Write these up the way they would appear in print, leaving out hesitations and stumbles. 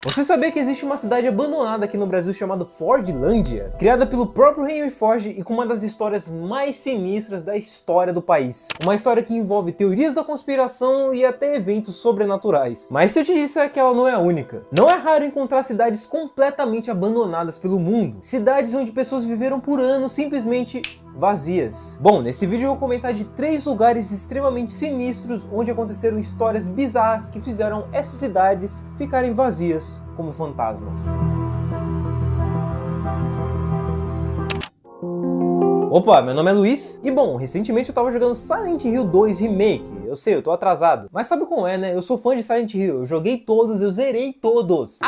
Você sabia que existe uma cidade abandonada aqui no Brasil chamada Fordlândia? Criada pelo próprio Henry Ford e com uma das histórias mais sinistras da história do país. Uma história que envolve teorias da conspiração e até eventos sobrenaturais. Mas se eu te disser que ela não é a única, não é raro encontrar cidades completamente abandonadas pelo mundo. Cidades onde pessoas viveram por anos simplesmente vazias. Bom, nesse vídeo eu vou comentar de 3 lugares extremamente sinistros onde aconteceram histórias bizarras que fizeram essas cidades ficarem vazias como fantasmas. Opa, meu nome é Luiz e bom, recentemente eu tava jogando Silent Hill 2 Remake. Eu sei, eu tô atrasado, mas sabe como é, né? Eu sou fã de Silent Hill, eu joguei todos, eu zerei todos.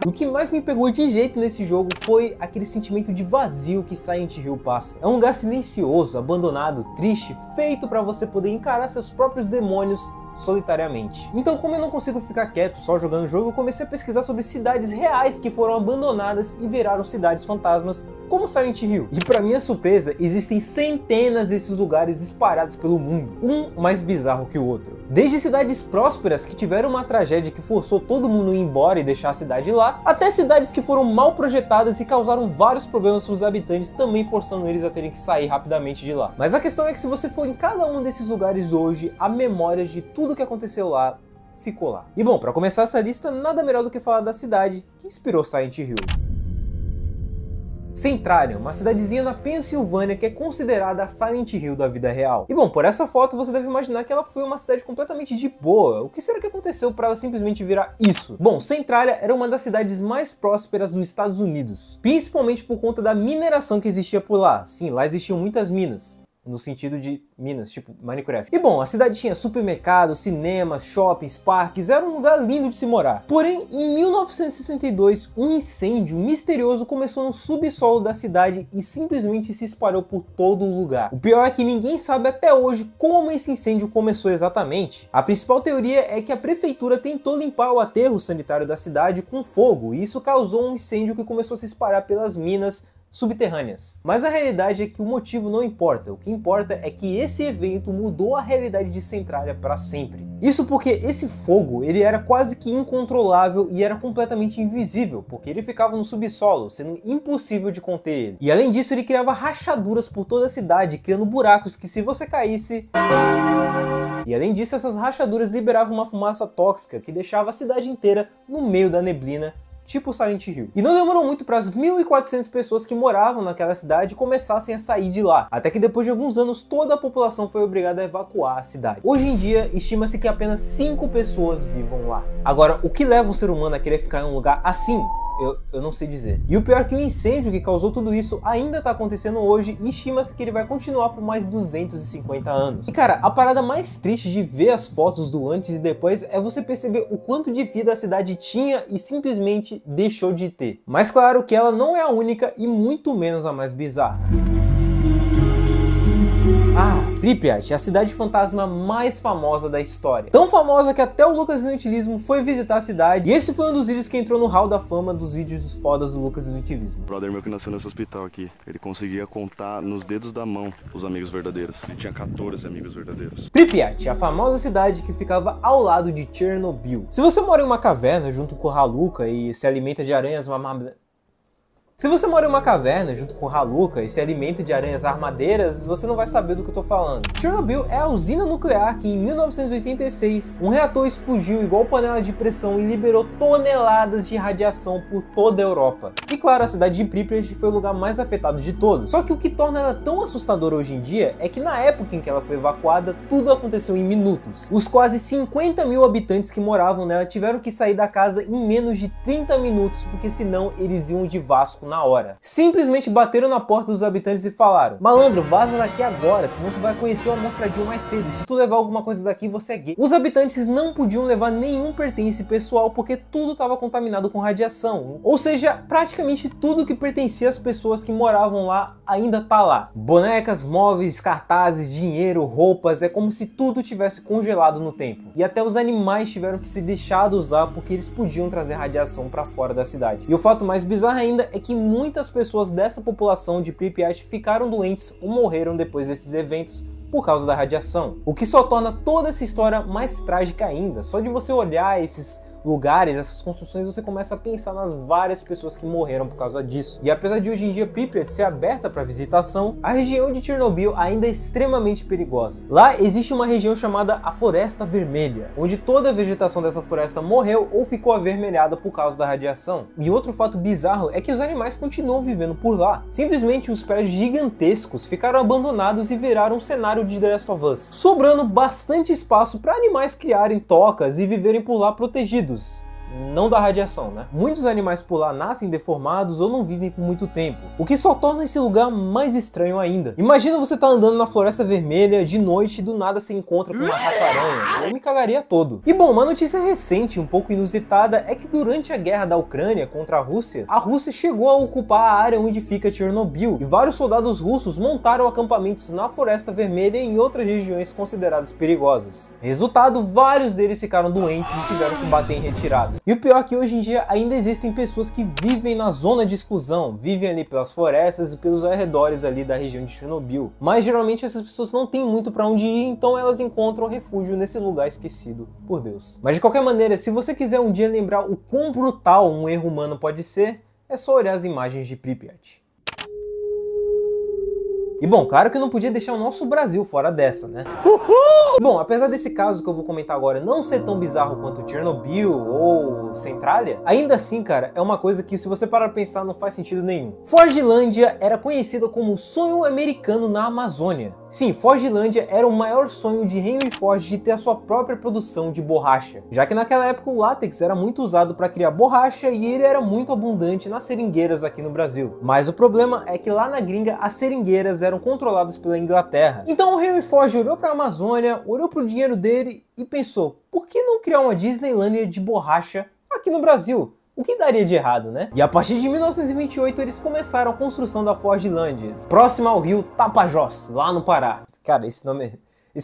O que mais me pegou de jeito nesse jogo foi aquele sentimento de vazio que Silent Hill passa. É um lugar silencioso, abandonado, triste, feito pra você poder encarar seus próprios demônios solitariamente. Então, como eu não consigo ficar quieto só jogando o jogo, eu comecei a pesquisar sobre cidades reais que foram abandonadas e viraram cidades fantasmas, como Silent Hill. E para minha surpresa, existem centenas desses lugares espalhados pelo mundo, um mais bizarro que o outro. Desde cidades prósperas que tiveram uma tragédia que forçou todo mundo a ir embora e deixar a cidade lá, até cidades que foram mal projetadas e causaram vários problemas para os habitantes, também forçando eles a terem que sair rapidamente de lá. Mas a questão é que se você for em cada um desses lugares hoje, a memória de tudo que aconteceu lá ficou lá. E bom, para começar essa lista, nada melhor do que falar da cidade que inspirou Silent Hill. Centralion, uma cidadezinha na Pensilvânia que é considerada a Silent Hill da vida real. E bom, por essa foto você deve imaginar que ela foi uma cidade completamente de boa. O que será que aconteceu para ela simplesmente virar isso? Bom, Centralia era uma das cidades mais prósperas dos Estados Unidos, principalmente por conta da mineração que existia por lá. Sim, lá existiam muitas minas. No sentido de minas, tipo Minecraft. E bom, a cidade tinha supermercados, cinemas, shoppings, parques, era um lugar lindo de se morar. Porém, em 1962, um incêndio misterioso começou no subsolo da cidade e simplesmente se espalhou por todo o lugar. O pior é que ninguém sabe até hoje como esse incêndio começou exatamente. A principal teoria é que a prefeitura tentou limpar o aterro sanitário da cidade com fogo, e isso causou um incêndio que começou a se espalhar pelas minas subterrâneas. Mas a realidade é que o motivo não importa, o que importa é que esse evento mudou a realidade de Centralia para sempre. Isso porque esse fogo, ele era quase que incontrolável e era completamente invisível, porque ele ficava no subsolo, sendo impossível de conter ele. E além disso, ele criava rachaduras por toda a cidade, criando buracos que se você caísse... E além disso, essas rachaduras liberavam uma fumaça tóxica que deixava a cidade inteira no meio da neblina, tipo Silent Hill. E não demorou muito para as 1.400 pessoas que moravam naquela cidade começassem a sair de lá, até que depois de alguns anos toda a população foi obrigada a evacuar a cidade. Hoje em dia, estima-se que apenas 5 pessoas vivam lá. Agora, o que leva o ser humano a querer ficar em um lugar assim? Eu não sei dizer. E o pior é que o incêndio que causou tudo isso ainda tá acontecendo hoje e estima-se que ele vai continuar por mais 250 anos. E cara, a parada mais triste de ver as fotos do antes e depois é você perceber o quanto de vida a cidade tinha e simplesmente deixou de ter. Mas claro que ela não é a única e muito menos a mais bizarra. Pripyat é a cidade fantasma mais famosa da história. Tão famosa que até o Lucas Inutilismo foi visitar a cidade, e esse foi um dos vídeos que entrou no hall da fama dos vídeos fodas do Lucas Inutilismo. O brother meu que nasceu nesse hospital aqui, ele conseguia contar nos dedos da mão os amigos verdadeiros. Ele tinha 14 amigos verdadeiros. Pripyat é a famosa cidade que ficava ao lado de Chernobyl. Se você mora em uma caverna junto com Haluka e se alimenta de aranhas Se você mora em uma caverna junto com Haluka e se alimenta de aranhas armadeiras, você não vai saber do que eu tô falando. Chernobyl é a usina nuclear que em 1986 um reator explodiu igual panela de pressão e liberou toneladas de radiação por toda a Europa. E claro, a cidade de Pripyat foi o lugar mais afetado de todos. Só que o que torna ela tão assustadora hoje em dia é que na época em que ela foi evacuada, tudo aconteceu em minutos. Os quase 50 mil habitantes que moravam nela tiveram que sair da casa em menos de 30 minutos, porque senão eles iam de Vasco na hora. Simplesmente bateram na porta dos habitantes e falaram: malandro, vaza daqui agora, senão tu vai conhecer o amostradinho mais cedo. Se tu levar alguma coisa daqui, você é gay. Os habitantes não podiam levar nenhum pertence pessoal porque tudo estava contaminado com radiação. Ou seja, praticamente tudo que pertencia às pessoas que moravam lá ainda tá lá. Bonecas, móveis, cartazes, dinheiro, roupas, é como se tudo tivesse congelado no tempo. E até os animais tiveram que ser deixados lá porque eles podiam trazer radiação para fora da cidade. E o fato mais bizarro ainda é que muitas pessoas dessa população de Pripyat ficaram doentes ou morreram depois desses eventos por causa da radiação. O que só torna toda essa história mais trágica ainda. Só de você olhar esses lugares, essas construções, você começa a pensar nas várias pessoas que morreram por causa disso. E apesar de hoje em dia Pripyat ser aberta para visitação, a região de Chernobyl ainda é extremamente perigosa. Lá existe uma região chamada a Floresta Vermelha, onde toda a vegetação dessa floresta morreu ou ficou avermelhada por causa da radiação. E outro fato bizarro é que os animais continuam vivendo por lá. Simplesmente os prédios gigantescos ficaram abandonados e viraram um cenário de The Last of Us, sobrando bastante espaço para animais criarem tocas e viverem por lá protegidos. Não da radiação, né? Muitos animais por lá nascem deformados ou não vivem por muito tempo, o que só torna esse lugar mais estranho ainda. Imagina você tá andando na Floresta Vermelha de noite e do nada se encontra com uma rata-aranha. Eu me cagaria todo. E bom, uma notícia recente, um pouco inusitada, é que durante a guerra da Ucrânia contra a Rússia chegou a ocupar a área onde fica Chernobyl, e vários soldados russos montaram acampamentos na Floresta Vermelha e em outras regiões consideradas perigosas. Resultado, vários deles ficaram doentes e tiveram que bater em retirada. E o pior é que hoje em dia ainda existem pessoas que vivem na zona de exclusão, vivem ali pelas florestas e pelos arredores ali da região de Chernobyl. Mas geralmente essas pessoas não têm muito para onde ir, então elas encontram refúgio nesse lugar esquecido por Deus. Mas de qualquer maneira, se você quiser um dia lembrar o quão brutal um erro humano pode ser, é só olhar as imagens de Pripyat. E bom, claro que eu não podia deixar o nosso Brasil fora dessa, né? Bom, apesar desse caso que eu vou comentar agora não ser tão bizarro quanto Chernobyl ou Centralia, ainda assim, cara, é uma coisa que se você parar pra pensar não faz sentido nenhum. Fordlândia era conhecida como o sonho americano na Amazônia. Sim, Fordlândia era o maior sonho de Henry Ford de ter a sua própria produção de borracha, já que naquela época o látex era muito usado para criar borracha e ele era muito abundante nas seringueiras aqui no Brasil. Mas o problema é que lá na gringa as seringueiras eram controladas pela Inglaterra. Então o Henry Ford olhou para a Amazônia, olhou para o dinheiro dele e pensou, por que não criar uma Disneylândia de borracha aqui no Brasil? O que daria de errado, né? E a partir de 1928 eles começaram a construção da Fordlândia, próxima ao rio Tapajós, lá no Pará. Cara, esse nome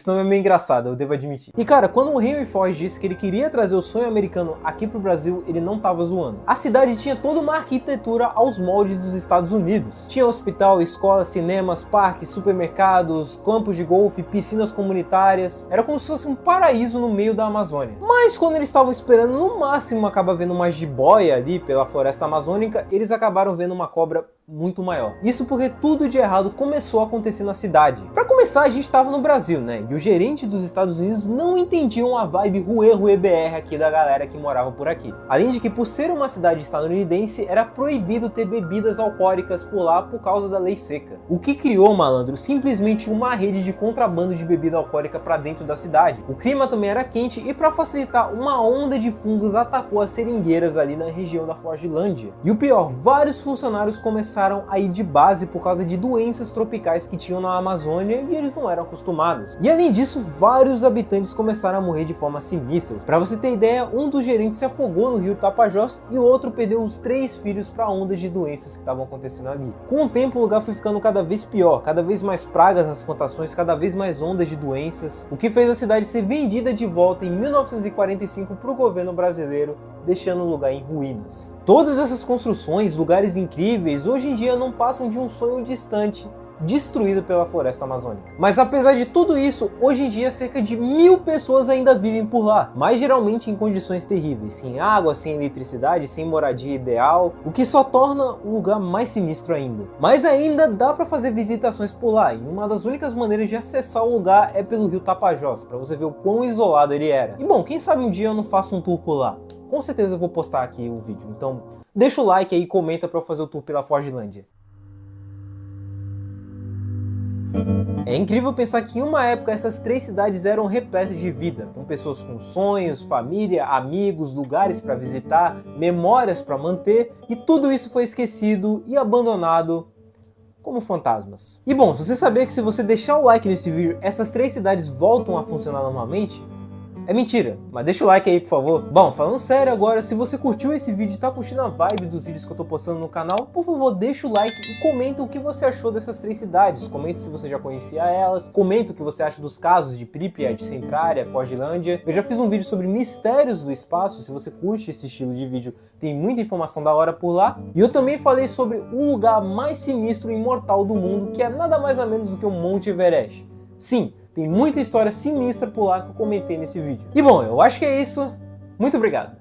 é meio engraçado, eu devo admitir. E cara, quando o Henry Ford disse que ele queria trazer o sonho americano aqui pro Brasil, ele não tava zoando. A cidade tinha toda uma arquitetura aos moldes dos Estados Unidos. Tinha hospital, escolas, cinemas, parques, supermercados, campos de golfe, piscinas comunitárias. Era como se fosse um paraíso no meio da Amazônia. Mas quando eles estavam esperando no máximo acabar vendo uma jiboia ali pela floresta amazônica, eles acabaram vendo uma cobra muito maior. Isso porque tudo de errado começou a acontecer na cidade. Para começar, a gente estava no Brasil, né? E os gerentes dos Estados Unidos não entendiam a vibe ruê BR aqui da galera que morava por aqui. Além de que, por ser uma cidade estadunidense, era proibido ter bebidas alcoólicas por lá por causa da lei seca. O que criou, malandro, simplesmente uma rede de contrabando de bebida alcoólica para dentro da cidade. O clima também era quente e para facilitar, uma onda de fungos atacou as seringueiras ali na região da Fordlândia. E o pior, vários funcionários começaram a ir de base por causa de doenças tropicais que tinham na Amazônia e eles não eram acostumados. E além disso, vários habitantes começaram a morrer de forma sinistras. Para você ter ideia, um dos gerentes se afogou no rio Tapajós e o outro perdeu os 3 filhos para ondas de doenças que estavam acontecendo ali. Com o tempo, o lugar foi ficando cada vez pior, cada vez mais pragas nas plantações, cada vez mais ondas de doenças, o que fez a cidade ser vendida de volta em 1945 para o governo brasileiro, deixando o lugar em ruínas. Todas essas construções, lugares incríveis, hoje em dia não passam de um sonho distante, destruído pela floresta amazônica. Mas apesar de tudo isso, hoje em dia cerca de 1000 pessoas ainda vivem por lá, mas geralmente em condições terríveis, sem água, sem eletricidade, sem moradia ideal, o que só torna o lugar mais sinistro ainda. Mas ainda dá para fazer visitações por lá, e uma das únicas maneiras de acessar o lugar é pelo rio Tapajós, para você ver o quão isolado ele era. E bom, quem sabe um dia eu não faço um tour por lá. Com certeza eu vou postar aqui o vídeo, então deixa o like aí e comenta para eu fazer o tour pela Fordlândia. É incrível pensar que em uma época essas 3 cidades eram repletas de vida, com pessoas com sonhos, família, amigos, lugares para visitar, memórias para manter, e tudo isso foi esquecido e abandonado como fantasmas. E bom, você sabia que se você deixar o like nesse vídeo, essas 3 cidades voltam a funcionar normalmente? É mentira, mas deixa o like aí, por favor. Bom, falando sério agora, se você curtiu esse vídeo e tá curtindo a vibe dos vídeos que eu tô postando no canal, por favor, deixa o like e comenta o que você achou dessas 3 cidades. Comenta se você já conhecia elas, comenta o que você acha dos casos de Pripyat, Centralia, Fordlândia. Eu já fiz um vídeo sobre mistérios do espaço, se você curte esse estilo de vídeo, tem muita informação da hora por lá. E eu também falei sobre o lugar mais sinistro e imortal do mundo, que é nada mais ou menos do que o Monte Everest. Sim, tem muita história sinistra por lá que eu comentei nesse vídeo. E bom, eu acho que é isso. Muito obrigado!